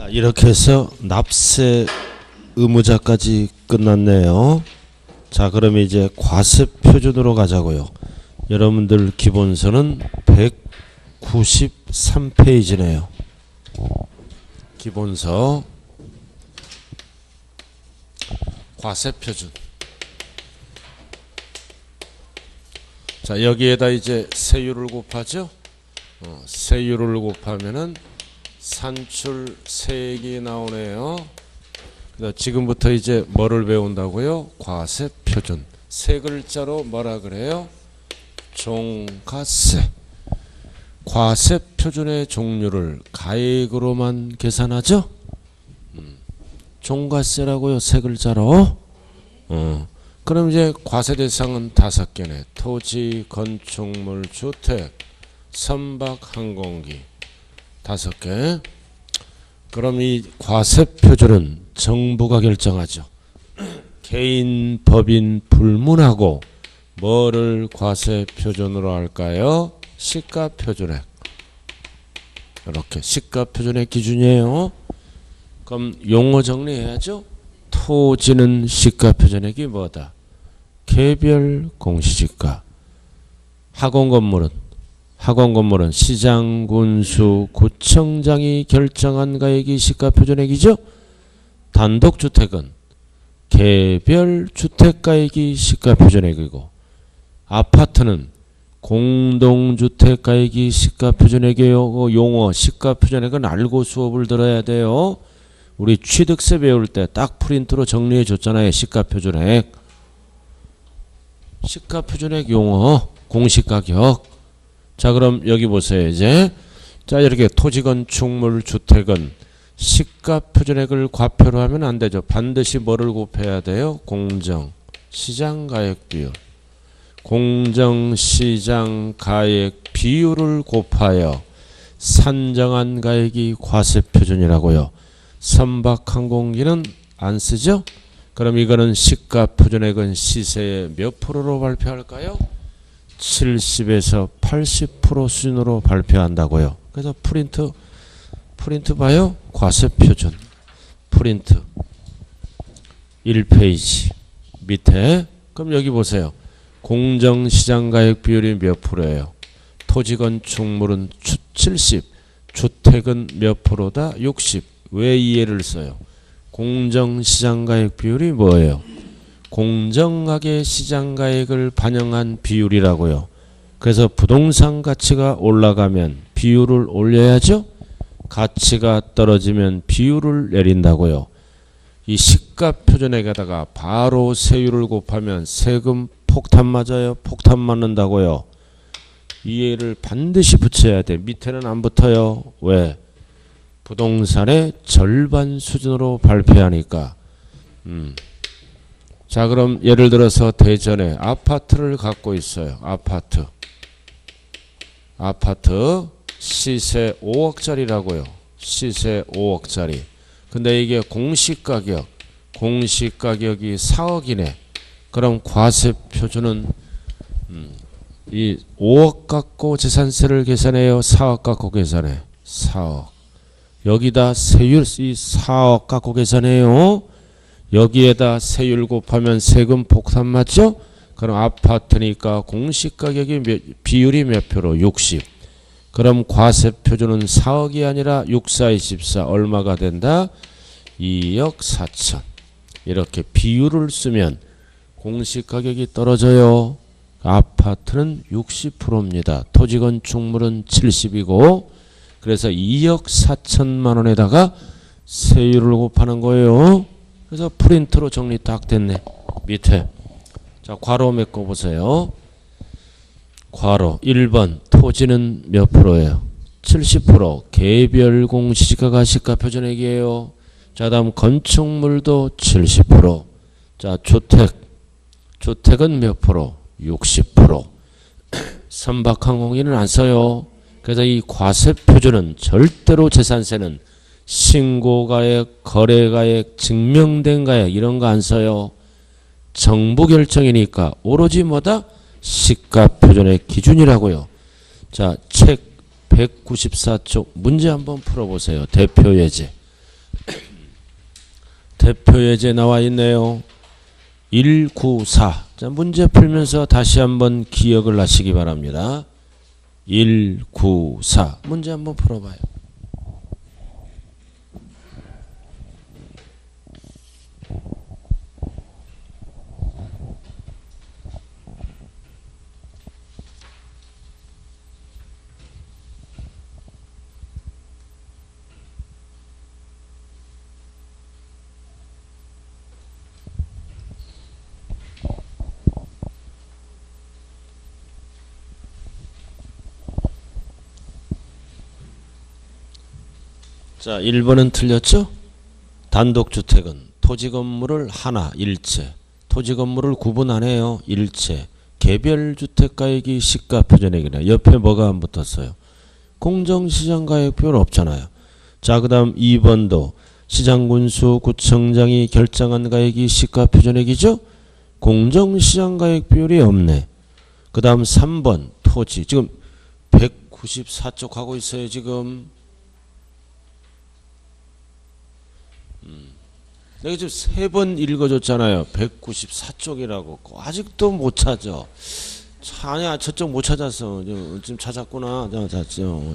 이렇게 해서 납세 의무자까지 끝났네요. 자, 그럼 이제 과세 표준으로 가자고요. 여러분들 기본서는 193페이지네요. 기본서 과세 표준. 자, 여기에다 이제 세율을 곱하죠. 세율을 곱하면은 산출세액이 나오네요. 지금부터 이제 뭐를 배운다고요? 과세 표준. 세 글자로 뭐라 그래요? 종가세. 과세 표준의 종류를 가액으로만 계산하죠? 종가세라고요. 세 글자로. 그럼 이제 과세 대상은 5개네. 토지, 건축물, 주택, 선박, 항공기. 5개. 그럼 이 과세 표준은 정부가 결정하죠. 개인, 법인 불문하고 뭐를 과세 표준으로 할까요? 시가 표준액. 이렇게 시가 표준액 기준이에요. 그럼 용어 정리해야죠. 토지는 시가 표준액이 뭐다? 개별 공시지가. 학원 건물은 시장, 군수, 구청장이 결정한 가액이 시가 표준액이죠. 단독주택은 개별 주택가액이 시가 표준액이고, 아파트는 공동주택가액이 시가 표준액이에요. 그 용어 시가 표준액은 알고 수업을 들어야 돼요. 우리 취득세 배울 때 딱 프린트로 정리해 줬잖아요. 시가 표준액. 시가 표준액 용어 공시가격. 자, 그럼 여기 보세요. 이제 자, 이렇게 토지, 건축물, 주택은 시가 표준액을 과표로 하면 안 되죠. 반드시 뭐를 곱해야 돼요? 공정 시장 가액 비율. 공정 시장 가액 비율을 곱하여 산정한 가액이 과세 표준이라고요. 선박, 항공기는 안 쓰죠? 그럼 이거는 시가 표준액은 시세의 몇 프로로 발표할까요? 70에서 80% 수준으로 발표한다고요. 그래서 프린트 봐요. 과세 표준. 프린트 1페이지 밑에. 그럼 여기 보세요. 공정시장가액 비율이 몇 프로예요? 토지, 건축물은 70, 주택은 몇 프로다? 60. 왜 이해를 써요? 공정시장가액 비율이 뭐예요? 공정하게 시장가액을 반영한 비율이라고요. 그래서 부동산 가치가 올라가면 비율을 올려야죠. 가치가 떨어지면 비율을 내린다고요. 이 시가 표준액에다가 바로 세율을 곱하면 세금 폭탄 맞아요. 폭탄 맞는다고요. 이해를 반드시 붙여야 돼. 밑에는 안 붙어요. 왜? 부동산의 절반 수준으로 발표하니까. 자, 그럼 예를 들어서 대전에 아파트를 갖고 있어요. 아파트 시세 5억짜리라고요. 시세 5억짜리. 근데 이게 공시가격이 4억이네. 그럼 과세 표준은 이 5억 갖고 재산세를 계산해요. 4억 갖고 계산해. 4억. 여기다 세율 이 4억 갖고 계산해요. 여기에다 세율 곱하면 세금 폭탄 맞죠? 그럼 아파트니까 공시가격이 비율이 몇 표로? 60. 그럼 과세 표준은 4억이 아니라 6, 4, 24 얼마가 된다? 2억 4천. 이렇게 비율을 쓰면 공시가격이 떨어져요. 아파트는 60%입니다. 토지, 건축물은 70이고 그래서 2억 4천만 원에다가 세율을 곱하는 거예요. 그래서 프린트로 정리 딱 됐네. 밑에. 자, 괄호 메꿔 보세요. 괄호 1번 토지는 몇 프로예요? 70%. 개별 공시지가가 시가 표준액이에요. 자, 다음 건축물도 70%. 자, 주택은 몇 프로? 60%. 선박, 항공기는 안 써요. 그래서 이 과세 표준은 절대로 재산세는 신고가액, 거래가액, 증명된 가액 이런 거 안 써요. 정부 결정이니까 오로지 뭐다? 시가 표준의 기준이라고요. 자, 책 194쪽 문제 한번 풀어보세요. 대표 예제. 대표 예제 나와 있네요. 194. 자, 문제 풀면서 다시 한번 기억을 하시기 바랍니다. 194. 문제 한번 풀어봐요. 자, 1번은 틀렸죠? 단독주택은 토지건물을 하나, 일체, 토지건물을 구분 안 해요. 일체, 개별주택가액이 시가표준액이네. 옆에 뭐가 안 붙었어요? 공정시장가액별 없잖아요. 자, 그 다음 2번도 시장군수 구청장이 결정한 가액이 시가표준액이죠? 공정시장가액 비율이 없네. 그 다음 3번 토지. 지금 194쪽 하고 있어요. 지금 내가 지금 3번 읽어줬잖아요. 194쪽이라고. 아직도 못 찾아. 아니야, 저쪽 못 찾았어. 지금 찾았구나. 자,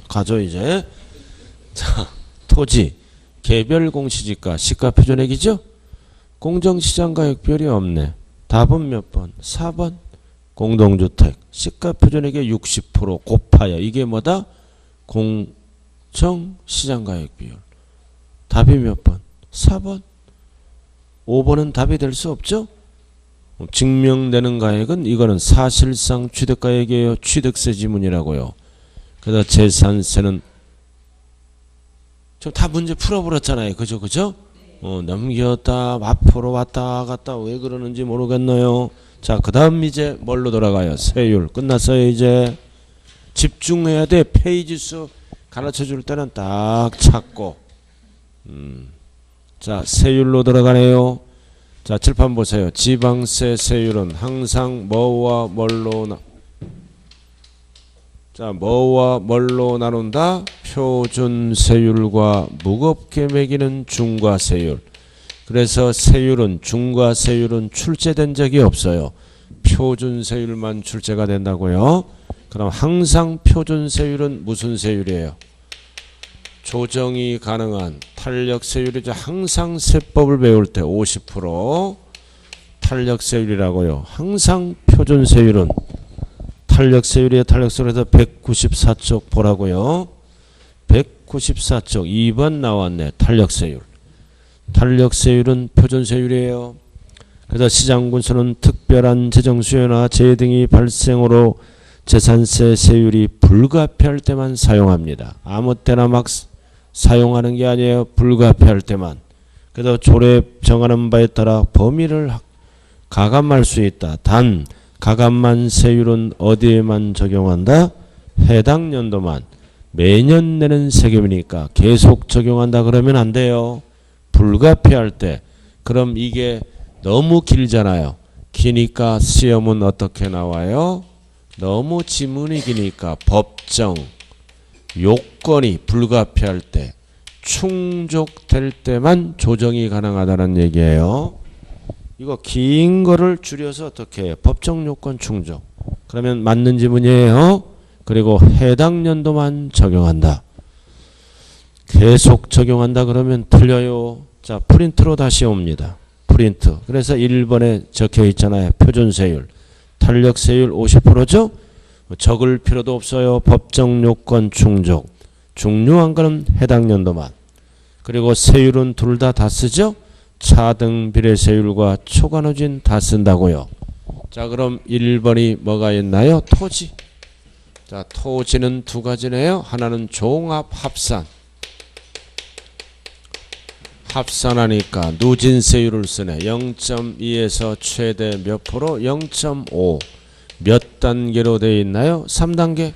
가져 이제. 자, 토지 개별 공시지가 시가표준액이죠? 공정시장가액별이 없네. 답은 몇 번? 4번. 공동주택 시가표준액의 60% 곱하여 이게 뭐다? 공정시장가액 비율. 답이 몇 번? 4번. 5번은 답이 될 수 없죠? 증명되는 가액은 이거는 사실상 취득가액이에요. 취득세 지문이라고요. 그래서 재산세는 저 다 문제 풀어버렸잖아요. 그죠? 넘겼다 앞으로 왔다 갔다 왜 그러는지 모르겠네요. 자, 그 다음 이제 뭘로 돌아가요? 세율. 끝났어요. 이제 집중해야 돼. 페이지 수 가르쳐줄 때는 딱 찾고 자, 세율로 들어가네요. 자, 칠판 보세요. 지방세 세율은 항상 뭐와 뭘로 뭐와 뭘로 나눈다? 표준 세율과 무겁게 매기는 중과 세율. 그래서 세율은 중과 세율은 출제된 적이 없어요. 표준 세율만 출제가 된다고요. 그럼 항상 표준 세율은 무슨 세율이에요? 조정이 가능한 탄력세율이죠. 항상 세법을 배울 때 50% 탄력세율이라고요. 항상 표준세율은 탄력세율이에요. 탄력세율에서 194쪽 보라고요. 194쪽 2번 나왔네. 탄력세율. 탄력세율은 표준세율이에요. 그래서 시장군수는 특별한 재정수요나 재해 등이 발생으로 재산세 세율이 불가피할 때만 사용합니다. 아무 때나 막 사용하는 게 아니에요. 불가피할 때만. 그래서 조례 정하는 바에 따라 범위를 가감할 수 있다. 단 가감만 세율은 어디에만 적용한다? 해당 연도만. 매년 내는 세금이니까 계속 적용한다 그러면 안 돼요. 불가피할 때. 그럼 이게 너무 길잖아요. 기니까 시험은 어떻게 나와요? 너무 지문이 기니까 법정 요건이 불가피할 때 충족될 때만 조정이 가능하다는 얘기예요. 이거 긴 거를 줄여서 어떻게 해요? 법정 요건 충족. 그러면 맞는 지문이에요. 그리고 해당 연도만 적용한다. 계속 적용한다 그러면 틀려요. 자, 프린트로 다시 옵니다. 프린트. 그래서 1번에 적혀 있잖아요. 표준세율. 탄력세율 50%죠? 적을 필요도 없어요. 법정 요건 충족. 중요한 거는 해당 연도만. 그리고 세율은 둘 다 쓰죠? 차등 비례세율과 초과누진 다 쓴다고요. 자, 그럼 1번이 뭐가 있나요? 토지. 자, 토지는 두 가지네요. 하나는 종합 합산. 합산하니까 누진세율을 쓰네. 0.2에서 최대 몇 프로? 0.5. 몇 단계로 되어 있나요? 3단계.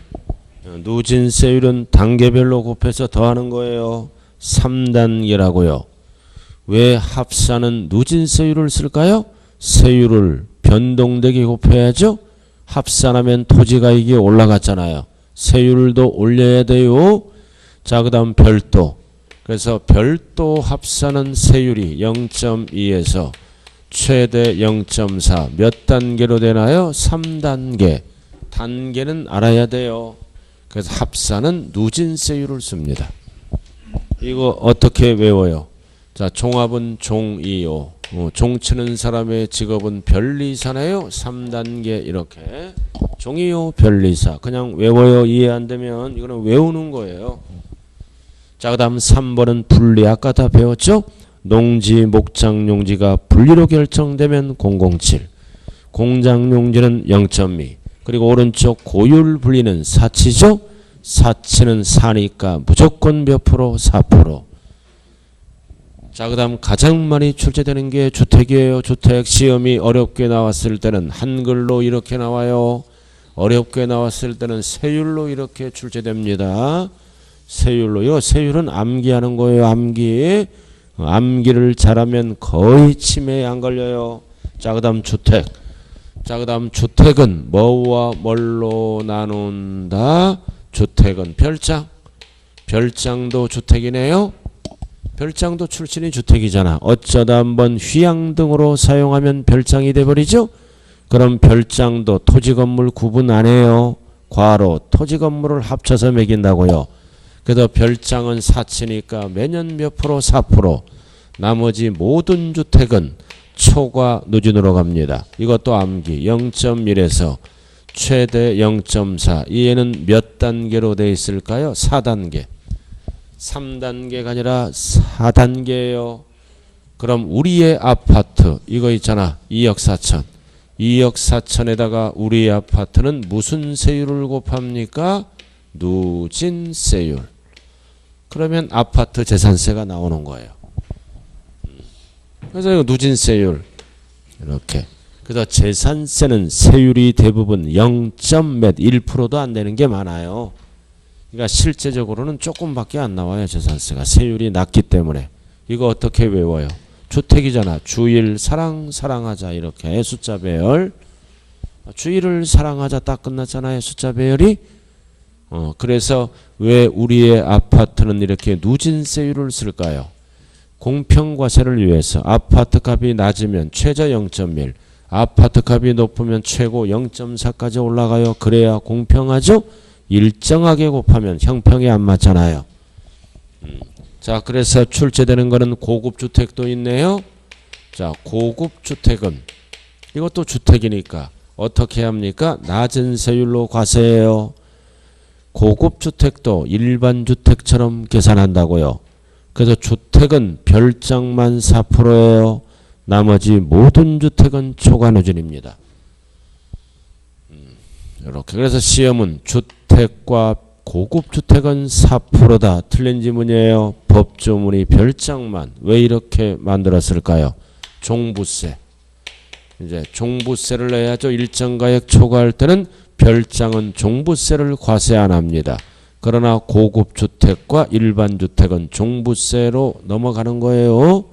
누진세율은 단계별로 곱해서 더하는 거예요. 3단계라고요. 왜 합산은 누진세율을 쓸까요? 세율을 변동되게 곱해야죠. 합산하면 토지가액이 올라갔잖아요. 세율도 올려야 돼요. 자, 그 다음 별도. 그래서 별도 합산은 세율이 0.2에서 최대 0.4 몇 단계로 되나요? 3단계. 단계는 알아야 돼요. 그래서 합산은 누진세율을 씁니다. 이거 어떻게 외워요? 자, 종합은 종이요. 종 치는 사람의 직업은 변리사네요. 3단계 이렇게. 종이요, 변리사. 그냥 외워요. 이해 안 되면 이거는 외우는 거예요. 자, 그 다음 3번은 분리. 아까 다 배웠죠? 농지, 목장, 용지가 분리로 결정되면 007. 공장 용지는 0.2. 그리고 오른쪽 고율 분리는 사치죠? 사치는 4니까 무조건 몇 프로? 4%. 자, 그 다음 가장 많이 출제되는 게 주택이에요. 주택 시험이 어렵게 나왔을 때는 한글로 이렇게 나와요. 어렵게 나왔을 때는 세율로 이렇게 출제됩니다. 세율로요. 세율은 암기하는 거예요. 암기. 암기를 잘하면 거의 치매에 안 걸려요. 자, 그 다음 주택. 자, 그 다음 주택은 뭐와 뭘로 나눈다? 주택은 별장. 별장도 주택이네요. 별장도 출신이 주택이잖아. 어쩌다 한번 휘양등으로 사용하면 별장이 돼버리죠. 그럼 별장도 토지건물 구분 안 해요. 괄호 토지건물을 합쳐서 매긴다고요. 그래서 별장은 사치니까 매년 몇 프로? 4%. 나머지 모든 주택은 초과 누진으로 갑니다. 이것도 암기. 0.1에서 최대 0.4. 이에는 몇 단계로 돼 있을까요? 4단계. 3단계가 아니라 4단계예요. 그럼 우리의 아파트 이거 있잖아. 2억 4천. 2억 4천에다가 우리의 아파트는 무슨 세율을 곱합니까? 누진세율. 그러면 아파트 재산세가 나오는 거예요. 그래서 이거 누진세율 이렇게. 그래서 재산세는 세율이 대부분 0. 몇 1%도 안 되는 게 많아요. 그러니까 실제적으로는 조금밖에 안 나와요. 재산세가 세율이 낮기 때문에. 이거 어떻게 외워요? 주택이잖아. 주일 사랑하자 이렇게 숫자 배열. 주일을 사랑하자 딱 끝났잖아요. 숫자 배열이. 그래서 왜 우리의 아파트는 이렇게 누진세율을 쓸까요? 공평과세를 위해서. 아파트 값이 낮으면 최저 0.1. 아파트 값이 높으면 최고 0.4까지 올라가요. 그래야 공평하죠? 일정하게 곱하면 형평이 안 맞잖아요. 자, 그래서 출제되는 거는 고급주택도 있네요. 자, 고급주택은 이것도 주택이니까 어떻게 합니까? 낮은 세율로 과세해요. 고급주택도 일반 주택처럼 계산한다고요. 그래서 주택은 별장만 4%예요. 나머지 모든 주택은 초과누진입니다. 이렇게. 그래서 시험은 주택과 고급주택은 4%다. 틀린 지문이에요. 법조문이 별장만. 왜 이렇게 만들었을까요? 종부세. 이제 종부세를 내야죠. 일정 가액 초과할 때는 별장은 종부세를 과세 안 합니다. 그러나 고급주택과 일반주택은 종부세로 넘어가는 거예요.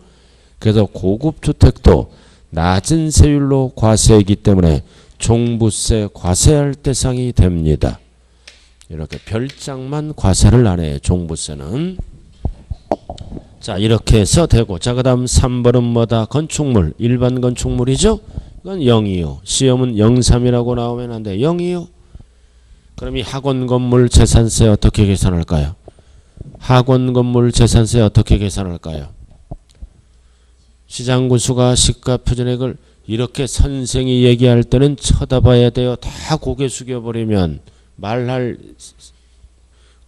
그래서 고급주택도 낮은 세율로 과세이기 때문에 종부세 과세할 대상이 됩니다. 이렇게 별장만 과세를 안 해요. 종부세는. 자, 이렇게 해서 되고. 자, 그 다음 3번은 뭐다? 건축물. 일반 건축물이죠? 이건 0이요. 시험은 0.3이라고 나오면 안 돼. 0이요. 그럼 이 학원 건물 재산세 어떻게 계산할까요? 학원 건물 재산세 어떻게 계산할까요? 시장군수가 시가 표준액을 이렇게 선생이 얘기할 때는 쳐다봐야 돼요. 다 고개 숙여버리면 말할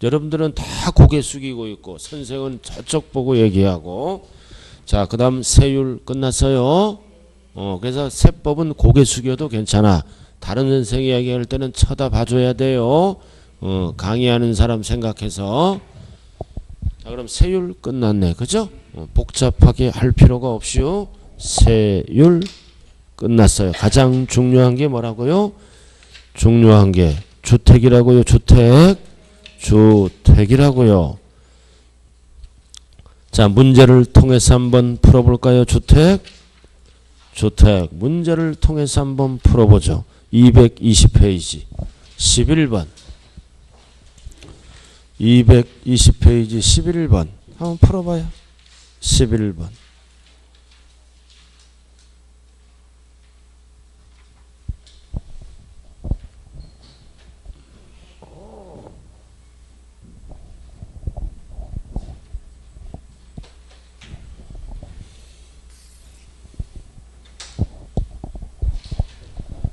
여러분들은 다 고개 숙이고 있고 선생은 저쪽 보고 얘기하고. 자, 그 다음 세율 끝났어요. 그래서 세법은 고개 숙여도 괜찮아. 다른 선생이 얘기할 때는 쳐다봐줘야 돼요. 강의하는 사람 생각해서. 자, 그럼 세율 끝났네. 그죠? 복잡하게 할 필요가 없이요. 세율 끝났어요. 가장 중요한 게 뭐라고요? 중요한 게 주택이라고요. 주택이라고요. 자, 문제를 통해서 한번 풀어볼까요? 주택 문제를 통해서 한번 풀어보죠. 220페이지 11번 220페이지 11번 한번 풀어봐요. 11번.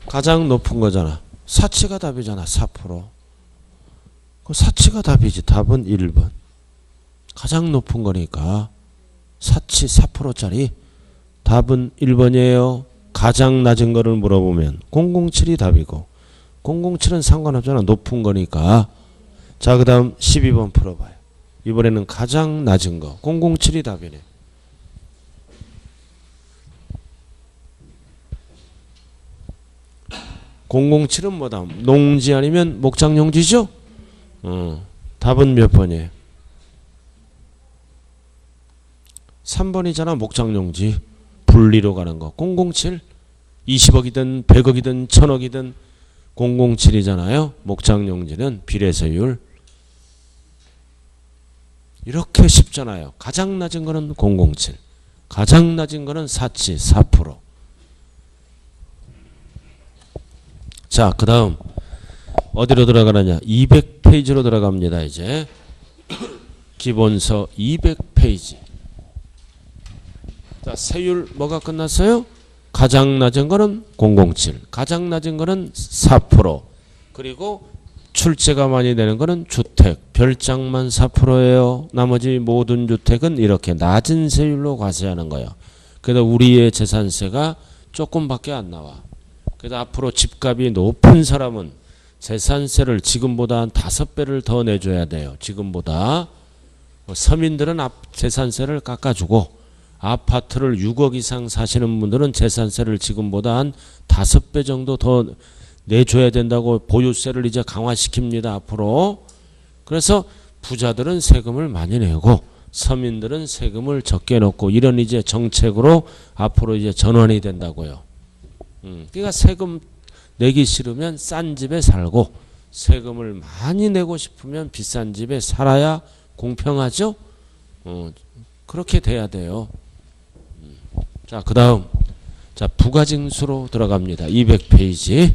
가장 높은 거잖아. 사치가 답이잖아. 4%. 그 사치가 답이지. 답은 1번. 가장 높은 거니까 사치 4%짜리 답은 1번이에요. 가장 낮은 거를 물어보면 007이 답이고 007은 상관없잖아. 높은 거니까. 자, 그 다음 12번 풀어봐요. 이번에는 가장 낮은 거 007이 답이네. (007은) 뭐다? 농지 아니면 목장용지죠? 답은 몇 번이에요? 3번이잖아. 목장용지. 분리로 가는 거. 007 20억이든 100억이든 1000억이든 007이잖아요. 목장용지는 비례세율. 이렇게 쉽잖아요. 가장 낮은 거는 007. 가장 낮은 거는 사치 4%. 자, 그 다음 어디로 들어가느냐? 200페이지로 들어갑니다. 이제 기본서 200페이지. 자, 세율 뭐가 끝났어요? 가장 낮은 거는 007, 가장 낮은 거는 4%, 그리고 출제가 많이 되는 거는 주택, 별장만 4%예요. 나머지 모든 주택은 이렇게 낮은 세율로 과세하는 거예요. 그래서 우리의 재산세가 조금밖에 안 나와. 그래서 앞으로 집값이 높은 사람은 재산세를 지금보다 한 5배를 더 내줘야 돼요. 지금보다. 서민들은 재산세를 깎아주고 아파트를 6억 이상 사시는 분들은 재산세를 지금보다 한 5배 정도 더 내줘야 된다고 보유세를 이제 강화시킵니다. 앞으로. 그래서 부자들은 세금을 많이 내고 서민들은 세금을 적게 넣고 이런 이제 정책으로 앞으로 이제 전환이 된다고요. 그러니까 세금 내기 싫으면 싼 집에 살고 세금을 많이 내고 싶으면 비싼 집에 살아야 공평하죠? 그렇게 돼야 돼요. 자, 그 다음. 자, 부가징수로 들어갑니다. 200페이지.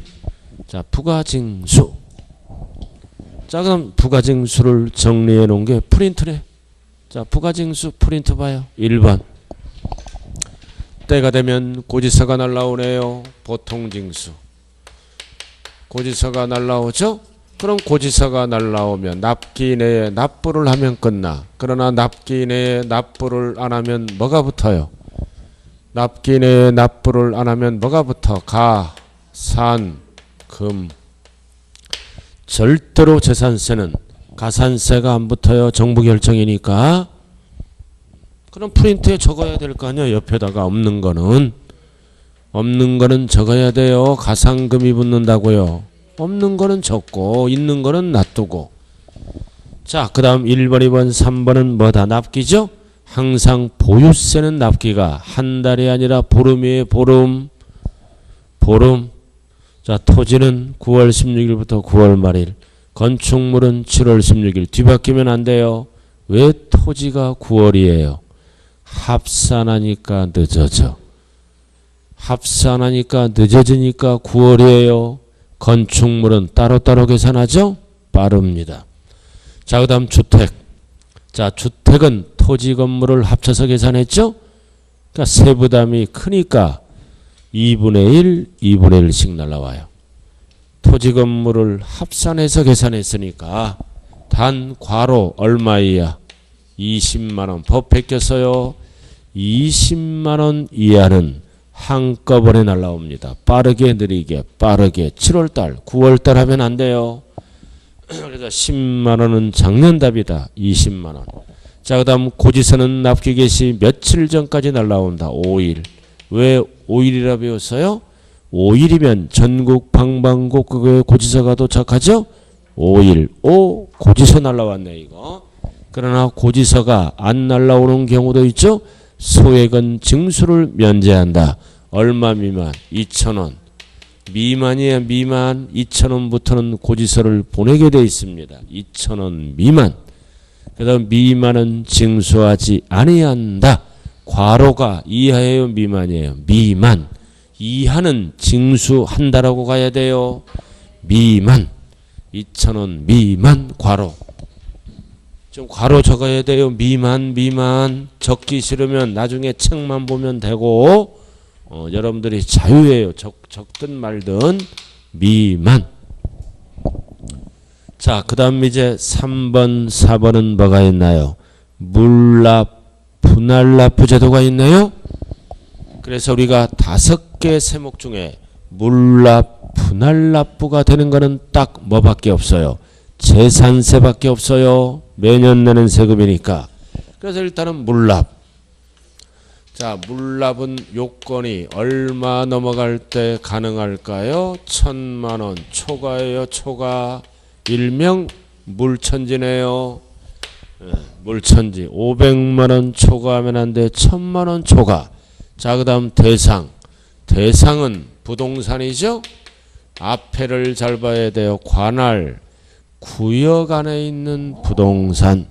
자, 부가징수. 자, 그럼 부가징수를 정리해 놓은 게 프린트래. 자, 부가징수 프린트 봐요. 1번. 때가 되면 고지서가 날라오네요. 보통징수. 고지서가 날라오죠? 그럼 고지서가 날라오면 납기 내에 납부를 하면 끝나. 그러나 납기 내에 납부를 안 하면 뭐가 붙어요? 납기 내에 납부를 안 하면 뭐가 붙어? 가, 산, 금. 절대로 재산세는 가산세가 안 붙어요. 정부 결정이니까. 그럼 프린트에 적어야 될 거 아니야. 옆에다가 없는 거는. 없는 거는 적어야 돼요. 가상금이 붙는다고요. 없는 거는 적고 있는 거는 놔두고. 자, 그 다음 1번, 2번, 3번은 뭐다? 납기죠? 항상 보유세는 납기가 한 달이 아니라 보름이에요. 보름. 보름. 자, 토지는 9월 16일부터 9월 말일. 건축물은 7월 16일. 뒤바뀌면 안 돼요. 왜 토지가 9월이에요? 합산하니까 늦어져. 합산하니까 늦어지니까 9월이에요. 건축물은 따로따로 계산하죠? 빠릅니다. 자, 그 다음 주택. 자, 주택은 토지 건물을 합쳐서 계산했죠? 그러니까 세부담이 크니까 2분의 1, 2분의 1씩 날라와요. 토지 건물을 합산해서 계산했으니까 단 괄호 얼마이야? 20만원. 법 베꼈어요. 20만원 이하는 한꺼번에 날라옵니다. 빠르게 느리게 빠르게 7월달 9월달 하면 안 돼요. 그래서 10만원은 작년답이다. 20만원. 자, 그 다음 고지서는 납기 개시 며칠 전까지 날라온다. 5일. 왜 5일이라 배웠어요? 5일이면 전국 방방곡곡에 고지서가 도착하죠? 5일. 오, 고지서 날라왔네 이거. 그러나 고지서가 안 날라오는 경우도 있죠? 소액은 징수를 면제한다. 얼마 미만? 2,000원. 미만이야 미만. 2,000원부터는 고지서를 보내게 돼 있습니다. 2,000원 미만. 그래서 미만은 징수하지 아니한다. 과로가 이하예요, 미만이에요? 미만. 이하는 징수한다라고 가야 돼요. 미만. 2,000원 미만 과로. 좀 과로 적어야 돼요. 미만. 적기 싫으면 나중에 책만 보면 되고 여러분들이 자유예요. 적든 말든 미만. 자, 그 다음 이제 3번, 4번은 뭐가 있나요? 물납, 분할납부 제도가 있네요. 그래서 우리가 5개 세목 중에 물납, 분할납부가 되는 거는 딱 뭐밖에 없어요? 재산세밖에 없어요. 매년 내는 세금이니까. 그래서 일단은 물납. 자, 물납은 요건이 얼마 넘어갈 때 가능할까요? 1,000만 원 초과예요. 초과. 일명 물천지네요. 물천지. 500만 원 초과하면 안 돼. 1,000만 원 초과. 자, 그 다음 대상. 대상은 부동산이죠. 앞에를 잘 봐야 돼요. 관할, 구역 안에 있는 부동산.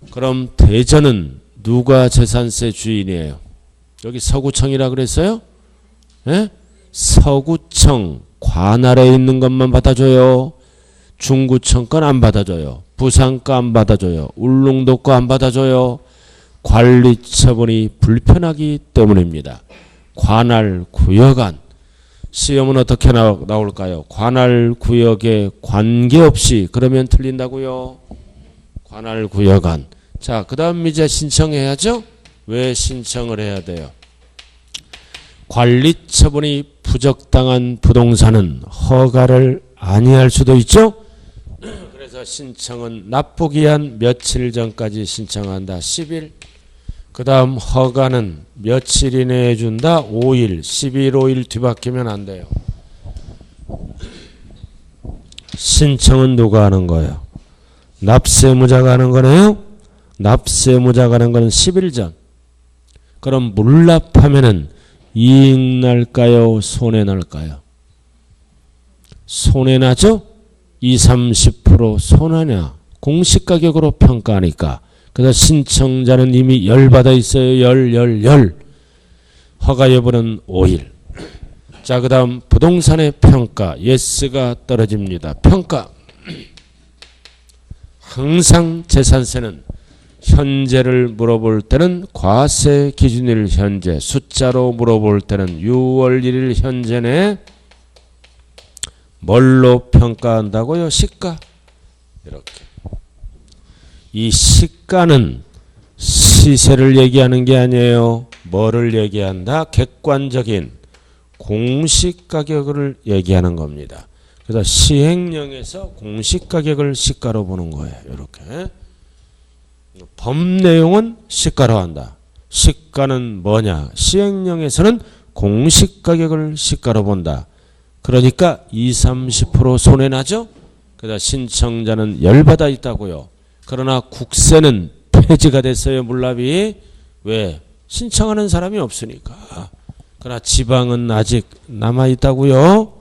그럼 대전은 누가 재산세 주인이에요? 여기 서구청이라 그랬어요? 예? 서구청 관할에 있는 것만 받아줘요. 중구청 건 안 받아줘요. 부산 거 안 받아줘요. 울릉도 거 안 받아줘요. 관리 처분이 불편하기 때문입니다. 관할 구역안. 시험은 어떻게 나올까요? 관할 구역에 관계없이. 그러면 틀린다고요. 관할 구역안. 자, 그 다음 이제 신청해야죠. 왜 신청을 해야 돼요? 관리 처분이 부적당한 부동산은 허가를 아니할 수도 있죠. 그래서 신청은 납부기한 며칠 전까지 신청한다. 10일. 그 다음 허가는 며칠 이내에 해준다. 5일. 10일 5일 뒤바뀌면 안 돼요. 신청은 누가 하는 거예요? 납세무자가 하는 거네요. 납세무자가 하는 거는 10일 전. 그럼 물납하면은 이익 날까요? 손해 날까요? 손해 나죠? 20, 30% 손해냐? 공시가격으로 평가하니까. 그래서 신청자는 이미 열받아 있어요. 열. 허가 여부는 5일. 자, 그 다음 부동산의 평가. 예스가 떨어집니다. 평가. 항상 재산세는 현재를 물어볼 때는 과세 기준일 현재, 숫자로 물어볼 때는 6월 1일 현재네. 뭘로 평가한다고요? 시가. 이렇게. 이 시가는 시세를 얘기하는 게 아니에요. 뭐를 얘기한다? 객관적인 공시가격을 얘기하는 겁니다. 그래서 시행령에서 공시가격을 시가로 보는 거예요. 이렇게. 법 내용은 시가로 한다. 시가는 뭐냐? 시행령에서는 공시가격을 시가로 본다. 그러니까 20, 30% 손해나죠? 그래서 신청자는 열받아 있다고요. 그러나 국세는 폐지가 됐어요. 물납이. 왜? 신청하는 사람이 없으니까. 그러나 지방은 아직 남아있다고요.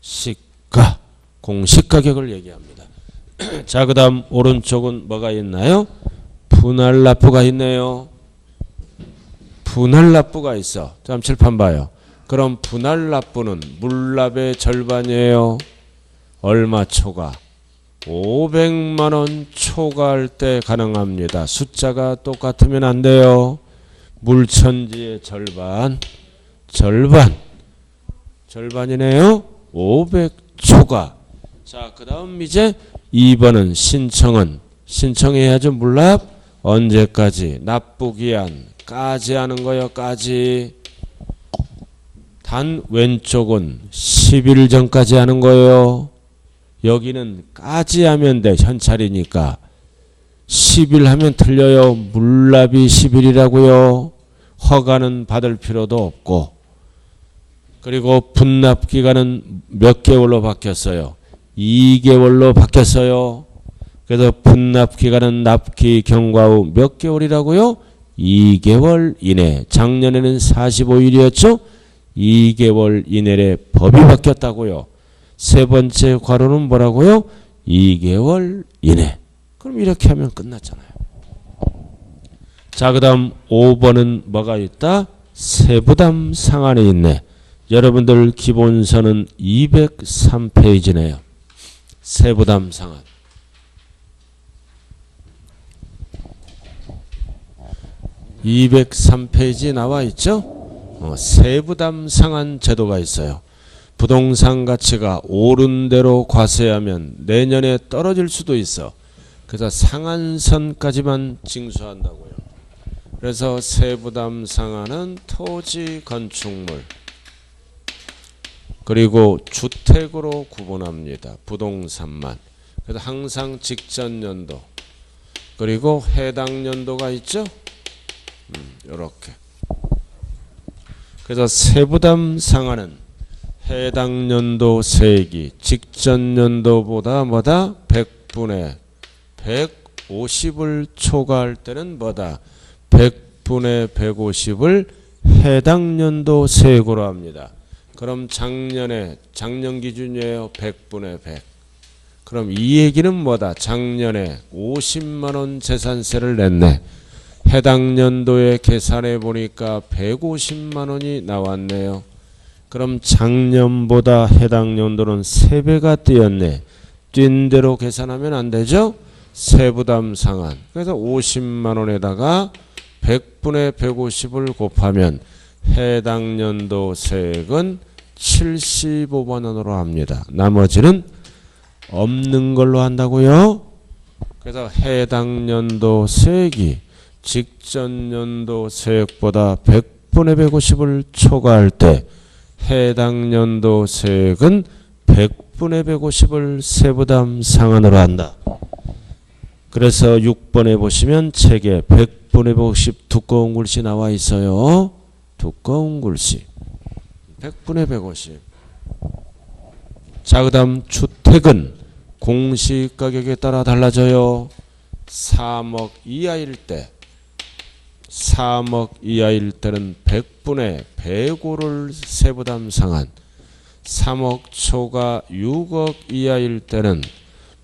시가, 공시가격을 얘기합니다. 자, 그 다음 오른쪽은 뭐가 있나요? 분할납부가 있네요. 분할납부가 있어. 다음 칠판 봐요. 그럼 분할납부는 물납의 절반이에요. 얼마 초과? 500만 원 초과할 때 가능합니다. 숫자가 똑같으면 안 돼요. 물천지의 절반이네요. 500 초과. 자, 그 다음 이제 2번은 신청해야죠. 물납. 언제까지? 납부기한까지 하는 거예요. 까지. 단 왼쪽은 10일 전까지 하는 거예요. 여기는 까지 하면 돼. 현찰이니까. 10일 하면 틀려요. 물납이 10일이라고요. 허가는 받을 필요도 없고. 그리고 분납 기간은 몇 개월로 바뀌었어요? 2개월로 바뀌었어요. 그래서 분납 기간은 납기 경과 후 몇 개월이라고요? 2개월 이내. 작년에는 45일이었죠? 2개월 이내에 법이 바뀌었다고요. 세 번째 괄호는 뭐라고요? 2개월 이내. 그럼 이렇게 하면 끝났잖아요. 자, 그 다음 5번은 뭐가 있다? 세부담 상한이 있네. 여러분들 기본서는 203페이지네요. 세부담 상한. (203페이지) 나와 있죠? 세부담 상한 제도가 있어요. 부동산 가치가 오른 대로 과세하면 내년에 떨어질 수도 있어. 그래서 상한선까지만 징수한다고요. 그래서 세부담 상한은 토지, 건축물, 그리고 주택으로 구분합니다. 부동산만. 그래서 항상 직전 연도, 그리고 해당 연도가 있죠? 요렇게. 그래서 세부담 상한은 해당 연도 세액이 직전 연도보다 뭐다? 100분의 150을 초과할 때는 뭐다? 100분의 150을 해당 연도 세액으로 합니다. 그럼 작년 기준이에요. 100분의 100. 그럼 이 얘기는 뭐다? 작년에 50만원 재산세를 냈네. 해당 연도에 계산해 보니까 150만원이 나왔네요. 그럼 작년보다 해당 연도는 3배가 뛰었네. 뛴 대로 계산하면 안 되죠? 세부담 상한. 그래서 50만원에다가 100분의 150을 곱하면 해당 연도 세액은 75만원으로 합니다. 나머지는 없는 걸로 한다고요? 그래서 해당 연도 세액이 직전 연도 세액보다 100분의 150을 초과할 때 해당 연도 세액은 100분의 150을 세부담 상한으로 한다. 그래서 6번에 보시면 책에 100분의 150 두꺼운 글씨 나와 있어요. 두꺼운 글씨. 100분의 150. 자, 그 다음 주택은 공시가격에 따라 달라져요. 3억 이하일 때, 3억 이하일 때는 100분의 105를 세부담 상한, 3억 초과 6억 이하일 때는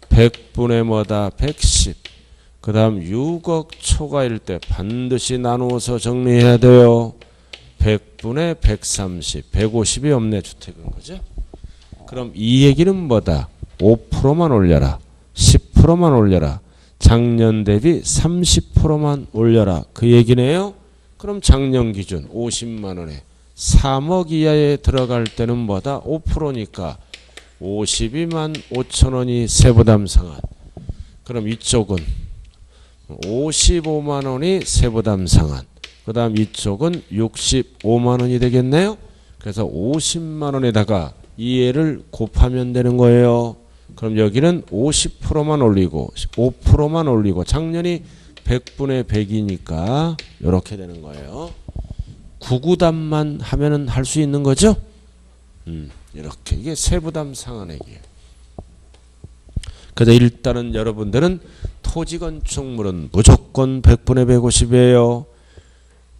100분의 뭐다? 110. 그 다음 6억 초과일 때 반드시 나누어서 정리해야 돼요. 100분의 130. 150이 없네, 주택은. 그죠? 그럼 이 얘기는 뭐다? 5%만 올려라. 10%만 올려라. 작년 대비 30%만 올려라. 그 얘기네요. 그럼 작년 기준 50만원에 3억 이하에 들어갈 때는 뭐다? 5%니까 52만 5천원이 세부담 상한. 그럼 이쪽은 55만원이 세부담 상한. 그 다음 이쪽은 65만원이 되겠네요. 그래서 50만원에다가 이해를 곱하면 되는 거예요. 그럼 여기는 50%만 올리고 5%만 올리고 작년이 100분의 100이니까 이렇게 되는 거예요. 구구담만 하면은 할 수 있는 거죠? 이렇게. 이게 세부담 상한액이에요. 그래서 일단은 여러분들은 토지건축물은 무조건 100분의 150이에요.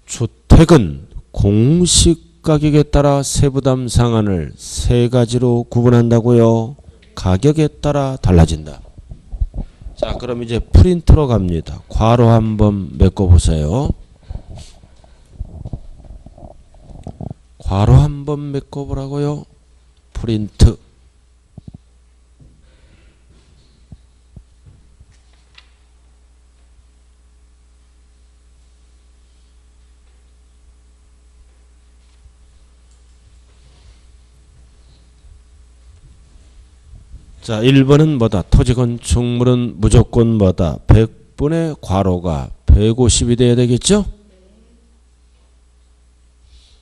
주택은 공시가격에 따라 세부담 상한을 세 가지로 구분한다고요. 가격에 따라 달라진다. 자, 그럼 이제 프린트로 갑니다. 괄호 한번 메꿔보세요. 괄호 한번 메꿔보라고요. 프린트. 자, 1번은 뭐다? 토지건축물은 무조건 뭐다? 100분의 괄호가 150이 돼야 되겠죠?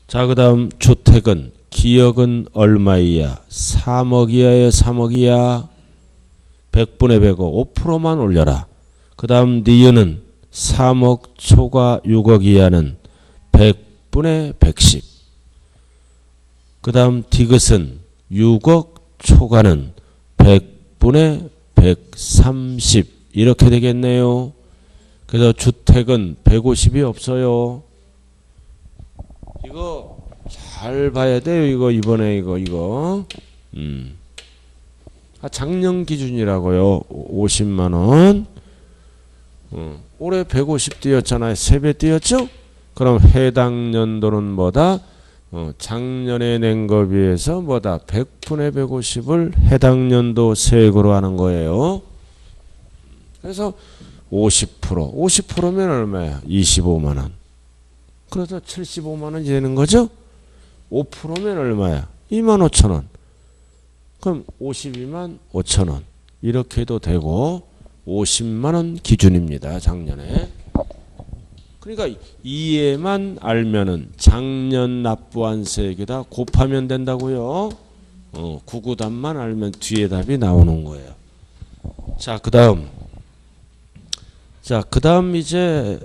자, 그 다음 주택은 기역은 얼마이야? 3억 이하에 3억 이하. 100분의 105 5%만 올려라. 그 다음 니은은 3억 초과 6억 이하는 100분의 110. 그 다음 디귿은 6억 초과는 100분의 130 이렇게 되겠네요. 그래서 주택은 150이 없어요. 이거 잘 봐야 돼요. 이거 이번에 이거 작년 기준이라고요. 50만 원. 올해 150 뛰었잖아요. 3배 뛰었죠? 그럼 해당 연도는 뭐다? 작년에 낸 거 비해서 뭐다? 100분의 150을 해당 연도 세액으로 하는 거예요. 그래서 50%면 얼마야? 25만 원. 그래서 75만 원이 되는 거죠? 5%면 얼마야? 2만 5천 원. 그럼 52만 5천 원. 이렇게 해도 되고 50만 원 기준입니다. 작년에. 그러니까 이해만 알면은 작년 납부한 세액에다 곱하면 된다고요. 구구단만 알면 뒤에 답이 나오는 거예요. 자, 그다음 이제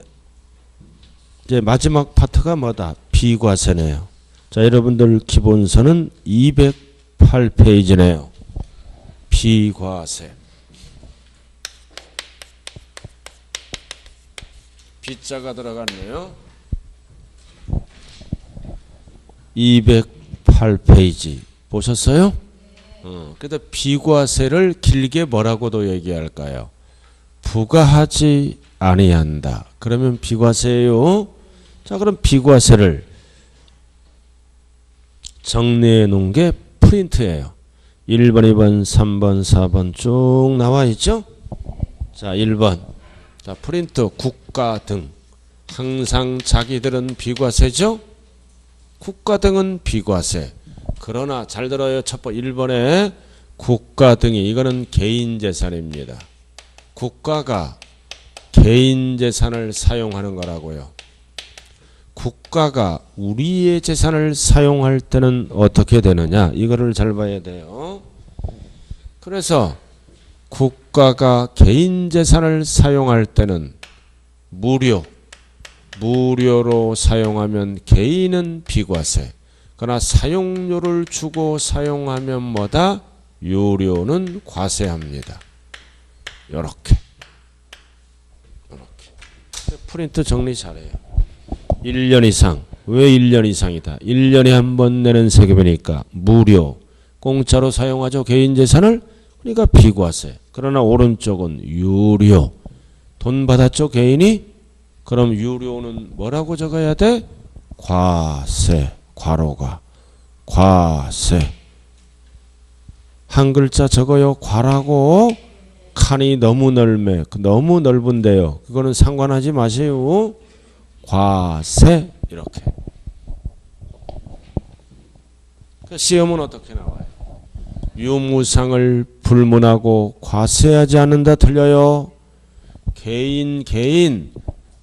마지막 파트가 뭐다? 비과세네요. 자, 여러분들 기본서는 208페이지네요. 비과세. 비자가 들어갔네요. 208페이지 보셨어요? 그래도 비과세를 길게 뭐라고도 얘기할까요? 부과하지 아니한다. 그러면 비과세예요. 자, 그럼 비과세를 정리해 놓은 게 프린트예요. 1번, 2번, 3번, 4번 쭉 나와 있죠? 자, 1번. 자, 프린트 국가 등. 항상 자기들은 비과세죠? 국가 등은 비과세. 그러나 잘 들어요. 첫 번째 1번에 국가 등이 이거는 개인 재산입니다. 국가가 개인 재산을 사용하는 거라고요. 국가가 우리의 재산을 사용할 때는 어떻게 되느냐? 이거를 잘 봐야 돼요. 그래서 국가가 개인 재산을 사용할 때는 무료로 사용하면 개인은 비과세. 그러나 사용료를 주고 사용하면 뭐다? 유료는 과세합니다. 요렇게. 프린트 정리 잘해요. 1년 이상. 왜 1년 이상이다? 1년에 한 번 내는 세금이니까 무료. 공짜로 사용하죠. 개인 재산을. 그러니까 비과세. 그러나 오른쪽은 유료. 돈 받았죠. 개인이. 그럼 유료는 뭐라고 적어야 돼? 과세. 괄호가. 과세. 한 글자 적어요. 과라고. 칸이 너무 넓은데요. 그거는 상관하지 마세요. 과세. 이렇게. 시험은 어떻게 나와요? 유무상을 불문하고 과세하지 않는다. 틀려요. 개인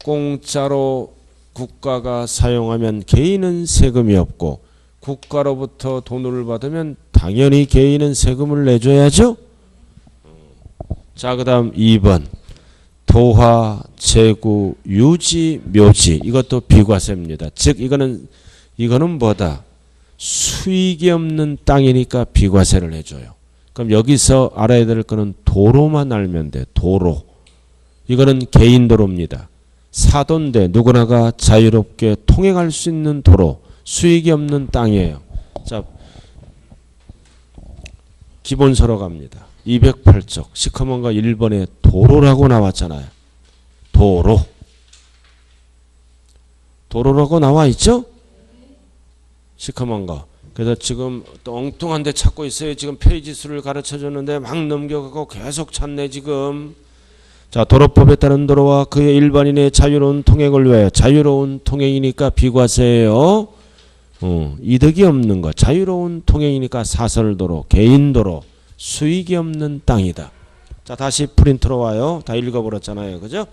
공짜로 국가가 사용하면 개인은 세금이 없고 국가로부터 돈을 받으면 당연히 개인은 세금을 내줘야죠. 자, 그 다음 2번 도화, 재구, 유지, 묘지. 이것도 비과세입니다. 즉 이거는 뭐다? 수익이 없는 땅이니까 비과세를 해줘요. 그럼 여기서 알아야 될 거는 도로만 알면 돼. 도로. 이거는 개인 도로입니다. 사도인데 누구나가 자유롭게 통행할 수 있는 도로. 수익이 없는 땅이에요. 자, 기본서로 갑니다. 208쪽 시커먼 거 1번에 도로라고 나왔잖아요. 도로라고 나와 있죠? 시커먼 거. 그래서 지금 또 엉뚱한 데 찾고 있어요. 지금 페이지 수를 가르쳐 줬는데 막 넘겨가고 계속 찾네 지금. 자, 도로법에 따른 도로와 그의 일반인의 자유로운 통행을 위하여. 자유로운 통행이니까 비과세예요. 이득이 없는 거. 자유로운 통행이니까 사설도로, 개인도로. 수익이 없는 땅이다. 자, 다시 프린트로 와요. 다 읽어버렸잖아요. 그죠?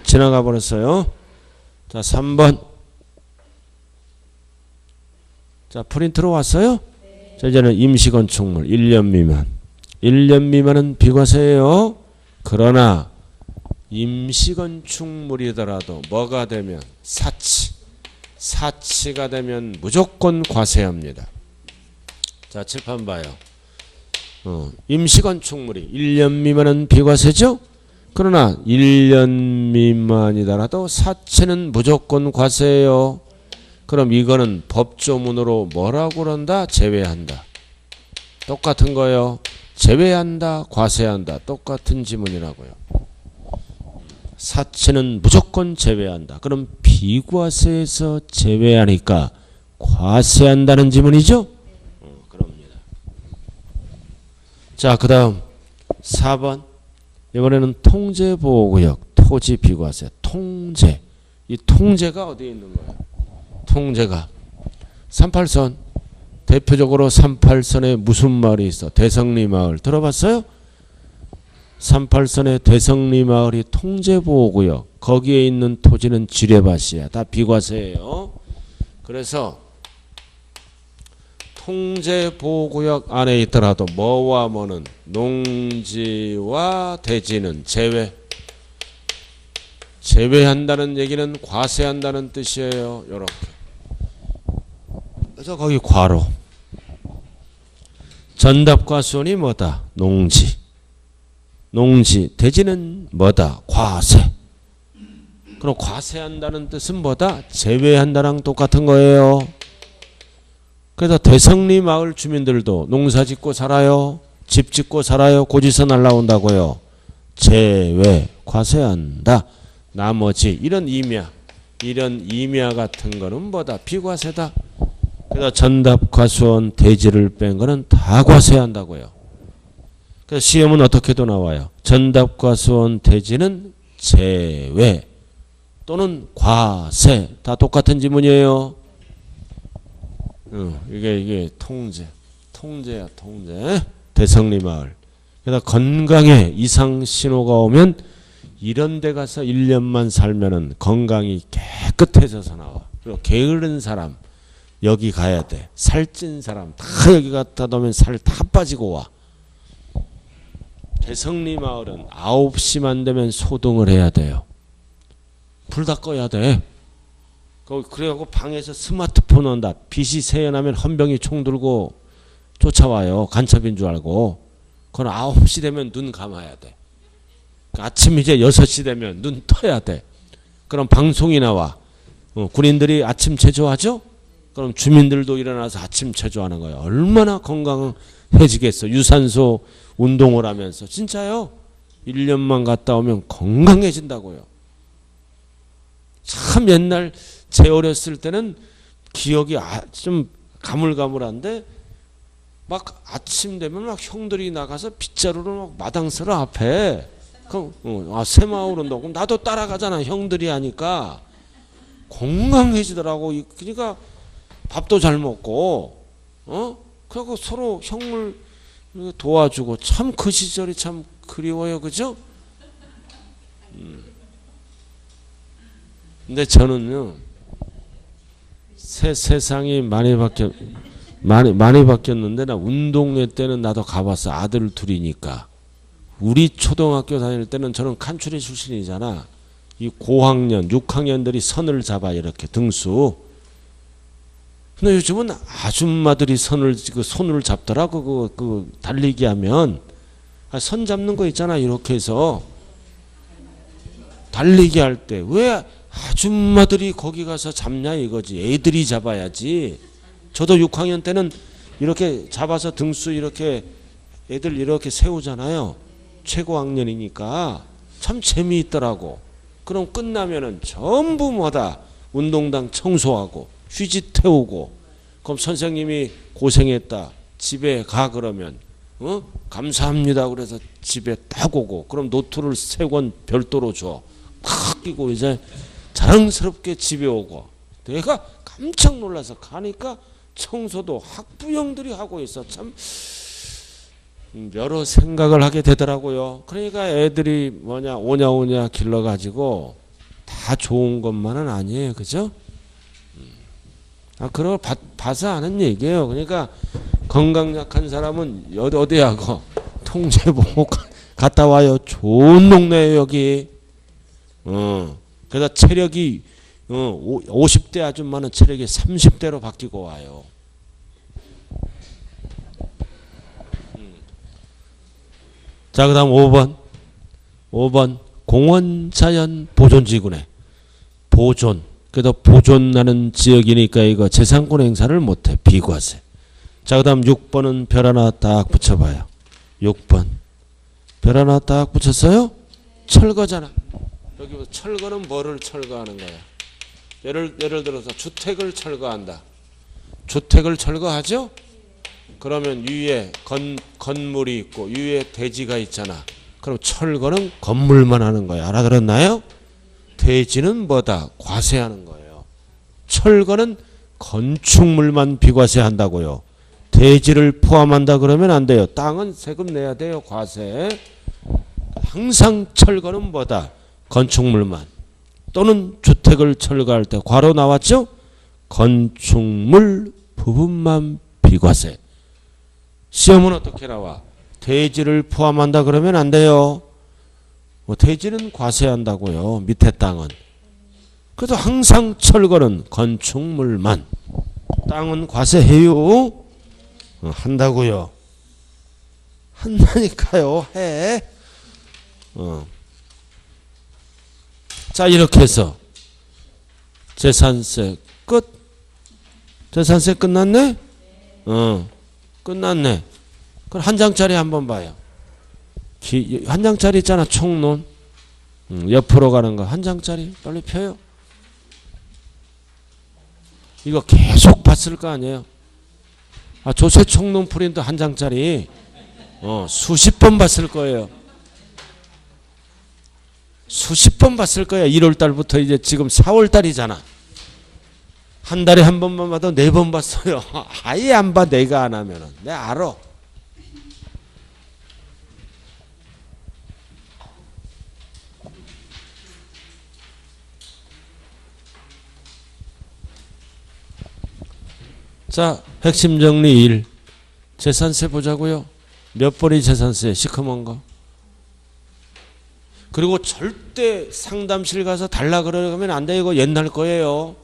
지나가 버렸어요. 자, 3번. 자, 프린트로 왔어요? 네. 자, 이제는 임시건축물 1년 미만. 1년 미만은 비과세예요. 그러나 임시건축물이더라도 뭐가 되면 사치가 되면 무조건 과세합니다. 자, 칠판 봐요. 임시건축물이 1년 미만은 비과세죠? 그러나 1년 미만이더라도 사치는 무조건 과세예요. 그럼 이거는 법조문으로 뭐라고 그런다? 제외한다. 똑같은 거예요. 제외한다, 과세한다. 똑같은 지문이라고요. 사치는 무조건 제외한다. 그럼 비과세에서 제외하니까 과세한다는 지문이죠? 그럽니다. 자, 그 다음 4번. 이번에는 통제보호구역, 토지 비과세, 통제. 이 통제가 어디에 있는 거예요? 통제가 38선. 대표적으로 38선에 무슨 마을이 있어? 대성리 마을. 들어봤어요? 38선의 대성리 마을이 통제보호구역. 거기에 있는 토지는 지뢰밭이야. 다 비과세예요. 그래서 통제보호구역 안에 있더라도 뭐와 뭐는 농지와 대지는 제외한다는 얘기는 과세한다는 뜻이에요. 요렇게. 그래서 거기 괄호. 전답과수원이 뭐다? 농지. 대지는 뭐다? 과세. 그럼 과세한다는 뜻은 뭐다? 제외한다랑 똑같은 거예요. 그래서 대성리 마을 주민들도 농사 짓고 살아요. 집 짓고 살아요. 고지서 날라온다고요. 제외, 과세한다. 나머지 이런 임야 같은 거는 뭐다? 비과세다. 그래서 전답, 과수원, 대지를 뺀 거는 다 과세한다고요. 그래서 시험은 어떻게도 나와요. 전답, 과수원, 대지는 제외 또는 과세. 다 똑같은 지문이에요. 이게 통제야. 대성리 마을. 그래서 건강에 이상 신호가 오면 이런 데 가서 1년만 살면은 건강이 깨끗해져서 나와. 그리고 게으른 사람 여기 가야 돼. 살찐 사람 다 여기 갔다 놓으면 살 다 빠지고 와. 대성리 마을은 9시만 되면 소등을 해야 돼요. 불 다 꺼야 돼. 그래갖고 방에서 스마트폰 온다. 빛이 새어나면 헌병이 총 들고 쫓아와요. 간첩인 줄 알고. 그건 9시 되면 눈 감아야 돼. 아침 이제 6시 되면 눈 떠야 돼. 그럼 방송이 나와. 군인들이 아침 체조하죠? 그럼 주민들도 일어나서 아침 체조하는 거예요. 얼마나 건강해지겠어. 유산소 운동을 하면서. 진짜요. 1년만 갔다 오면 건강해진다고요. 참 옛날 제 어렸을 때는 기억이 좀 가물가물한데 막 아침 되면 막 형들이 나가서 빗자루로 막 마당 쓸어 앞에. 그럼 새마을 운동. 그럼 나도 따라가잖아. 형들이 하니까 건강해지더라고. 그러니까 밥도 잘 먹고 그리고 서로 형을 도와주고 참 그 시절이 참 그리워요. 그죠? 근데 저는요 세상이 많이 바뀌었는데 나 운동회 때는 나도 가봤어. 아들 둘이니까. 우리 초등학교 다닐 때는 저는 칸추리 출신이잖아. 이 고학년 6학년들이 선을 잡아 이렇게 등수. 근데 요즘은 아줌마들이 손을 잡더라. 그 달리기 하면 선 잡는 거 있잖아. 이렇게 해서 달리기 할 때 왜 아줌마들이 거기 가서 잡냐 이거지. 애들이 잡아야지. 저도 6학년 때는 이렇게 잡아서 등수 이렇게 애들 이렇게 세우잖아요. 최고학년이니까 참 재미있더라고. 그럼 끝나면은 전부 뭐다 운동장 청소하고 휴지 태우고. 그럼 선생님이 고생했다 집에 가 그러면 감사합니다 그래서 집에 딱 오고. 그럼 노트를 3권 별도로 줘. 팍 끼고 이제 자랑스럽게 집에 오고. 내가 깜짝 놀라서 가니까 청소도 학부형들이 하고 있어. 참 여러 생각을 하게 되더라고요. 그러니까 애들이 오냐 길러가지고 다 좋은 것만은 아니에요. 그죠? 그걸 봐서 아는 얘기예요. 그러니까 건강 약한 사람은 어디 하고 통제보호 갔다 와요. 좋은 동네예요 여기. 그래서 체력이 50대 아줌마는 체력이 30대로 바뀌고 와요. 자, 그 다음 5번 공원자연 보존지구네. 보존. 그래도 보존하는 지역이니까 이거 재산권 행사를 못해. 비과세. 자, 그 다음 6번은 별 하나 딱 붙여봐요. 6번. 별 하나 딱 붙였어요? 철거잖아. 여기 철거는 뭐를 철거하는 거야? 예를 들어서 주택을 철거한다. 주택을 철거하죠? 그러면 위에 건물이 있고 위에 대지가 있잖아. 그럼 철거는 건물만 하는 거야. 알아들었나요? 대지는 뭐다? 과세하는 거예요. 철거는 건축물만 비과세한다고요. 대지를 포함한다 그러면 안 돼요. 땅은 세금 내야 돼요. 과세. 항상 철거는 뭐다? 건축물만. 또는 주택을 철거할 때 괄호 나왔죠? 건축물 부분만 비과세. 시험은 어떻게 나와? 대지를 포함한다 그러면 안 돼요. 대지는 과세한다고요. 밑에 땅은. 그래서 항상 철거는 건축물만. 땅은 과세해요. 한다고요. 한다니까요. 해. 자, 이렇게 해서 재산세 끝. 재산세 끝났네? 끝났네. 그럼 한 장짜리 한번 봐요. 한 장짜리 있잖아. 총론. 옆으로 가는 거. 한 장짜리 빨리 펴요. 이거 계속 봤을 거 아니에요. 조세 총론 프린트 한 장짜리 수십 번 봤을 거예요. 수십 번 봤을 거야. 1월 달부터 이제 지금 4월 달이잖아. 한 달에 한 번만 봐도 4번 봤어요. 아예 안 봐. 내가 안 하면은. 내가 알아. 자, 핵심 정리 1. 재산세 보자고요. 몇 번이 재산세? 시커먼 거. 그리고 절대 상담실 가서 달라 그러면 안 돼. 이거 옛날 거예요.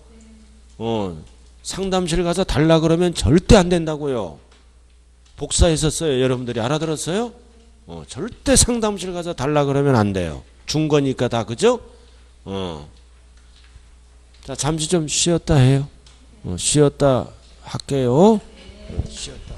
상담실 가서 달라 그러면 절대 안 된다고요. 복사했었어요. 여러분들이 알아들었어요? 절대 상담실 가서 달라 그러면 안 돼요. 준 거니까 다. 그죠? 자, 잠시 좀 쉬었다 해요. 쉬었다 할게요. 쉬었다.